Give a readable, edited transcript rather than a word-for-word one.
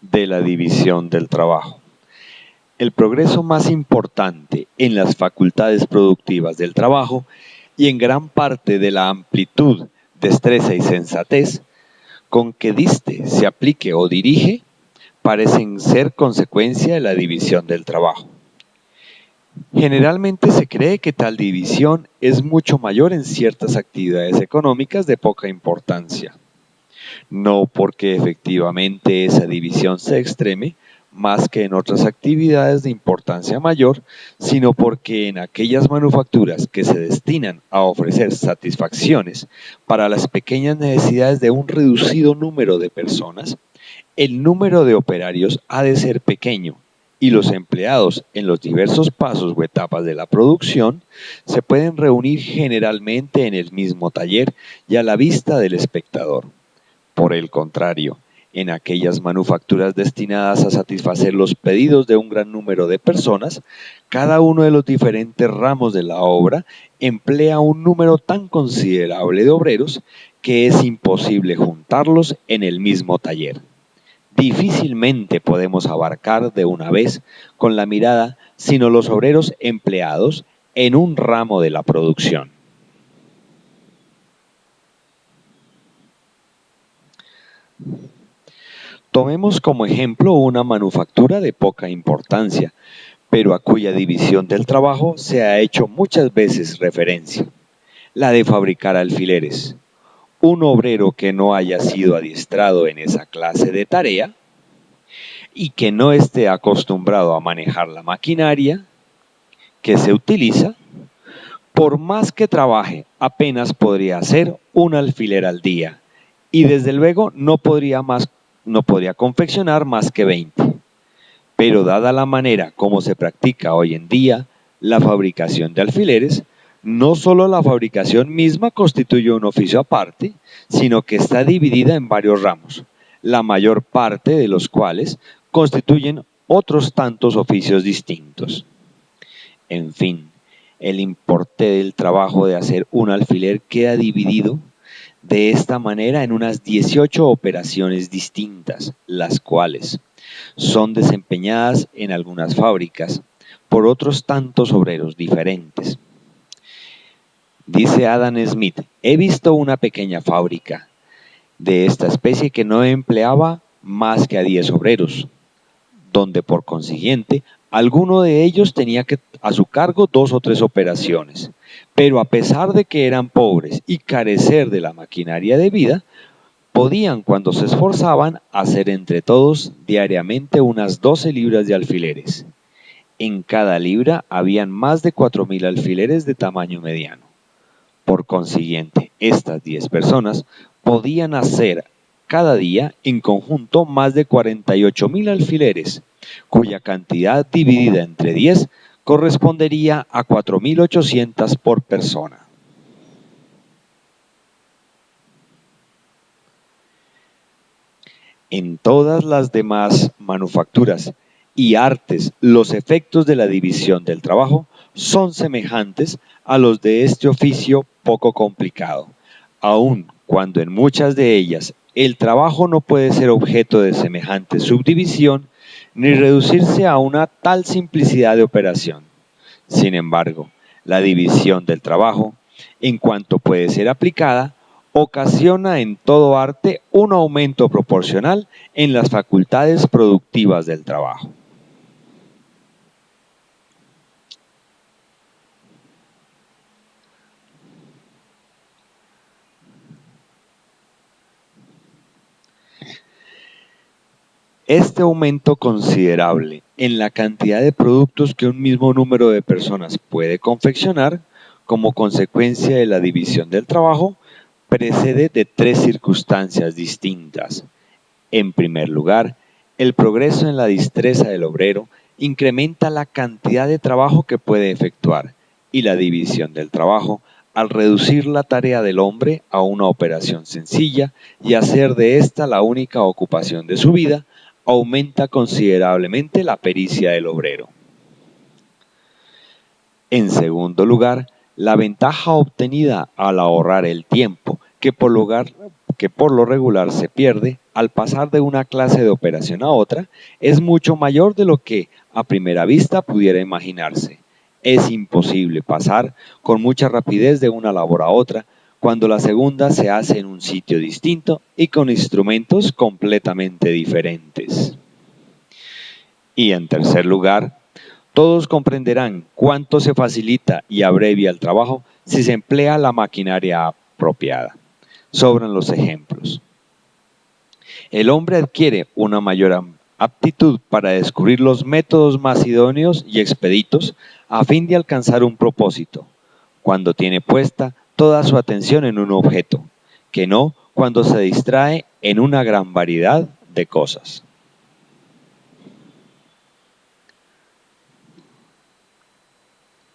de la división del trabajo. El progreso más importante en las facultades productivas del trabajo y en gran parte de la amplitud, destreza y sensatez con que diste se aplique o dirige, parecen ser consecuencia de la división del trabajo. Generalmente se cree que tal división es mucho mayor en ciertas actividades económicas de poca importancia. No porque efectivamente esa división se extreme más que en otras actividades de importancia mayor, sino porque en aquellas manufacturas que se destinan a ofrecer satisfacciones para las pequeñas necesidades de un reducido número de personas, el número de operarios ha de ser pequeño y los empleados en los diversos pasos o etapas de la producción se pueden reunir generalmente en el mismo taller y a la vista del espectador. Por el contrario, en aquellas manufacturas destinadas a satisfacer los pedidos de un gran número de personas, cada uno de los diferentes ramos de la obra emplea un número tan considerable de obreros que es imposible juntarlos en el mismo taller. Difícilmente podemos abarcar de una vez con la mirada sino los obreros empleados en un ramo de la producción. Tomemos como ejemplo una manufactura de poca importancia, pero a cuya división del trabajo se ha hecho muchas veces referencia, la de fabricar alfileres. Un obrero que no haya sido adiestrado en esa clase de tarea y que no esté acostumbrado a manejar la maquinaria que se utiliza, por más que trabaje, apenas podría hacer un alfiler al día y desde luego no podría confeccionar más que 20. Pero dada la manera como se practica hoy en día la fabricación de alfileres, no solo la fabricación misma constituye un oficio aparte, sino que está dividida en varios ramos, la mayor parte de los cuales constituyen otros tantos oficios distintos. En fin, el importe del trabajo de hacer un alfiler queda dividido de esta manera en unas 18 operaciones distintas, las cuales son desempeñadas en algunas fábricas por otros tantos obreros diferentes. Dice Adam Smith, he visto una pequeña fábrica de esta especie que no empleaba más que a 10 obreros, donde por consiguiente alguno de ellos tenía a su cargo 2 o 3 operaciones, pero a pesar de que eran pobres y carecer de la maquinaria debida, podían, cuando se esforzaban, hacer entre todos diariamente unas 12 libras de alfileres. En cada libra habían más de 4.000 alfileres de tamaño mediano. Por consiguiente, estas 10 personas podían hacer cada día en conjunto más de 48.000 alfileres, cuya cantidad dividida entre 10 correspondería a 4.800 por persona. En todas las demás manufacturas y artes, los efectos de la división del trabajo son semejantes a los de este oficio poco complicado, aun cuando en muchas de ellas el trabajo no puede ser objeto de semejante subdivisión ni reducirse a una tal simplicidad de operación. Sin embargo, la división del trabajo, en cuanto puede ser aplicada, ocasiona en todo arte un aumento proporcional en las facultades productivas del trabajo. Este aumento considerable en la cantidad de productos que un mismo número de personas puede confeccionar, como consecuencia de la división del trabajo, precede de 3 circunstancias distintas. En primer lugar, el progreso en la destreza del obrero incrementa la cantidad de trabajo que puede efectuar y la división del trabajo, al reducir la tarea del hombre a una operación sencilla y hacer de ésta la única ocupación de su vida, aumenta considerablemente la pericia del obrero. En segundo lugar, la ventaja obtenida al ahorrar el tiempo, que que por lo regular se pierde al pasar de una clase de operación a otra, es mucho mayor de lo que a primera vista pudiera imaginarse. Es imposible pasar con mucha rapidez de una labor a otra cuando la segunda se hace en un sitio distinto y con instrumentos completamente diferentes. Y en tercer lugar, todos comprenderán cuánto se facilita y abrevia el trabajo si se emplea la maquinaria apropiada. Sobran los ejemplos. El hombre adquiere una mayor aptitud para descubrir los métodos más idóneos y expeditos a fin de alcanzar un propósito, cuando tiene puesta toda su atención en un objeto, que no cuando se distrae en una gran variedad de cosas.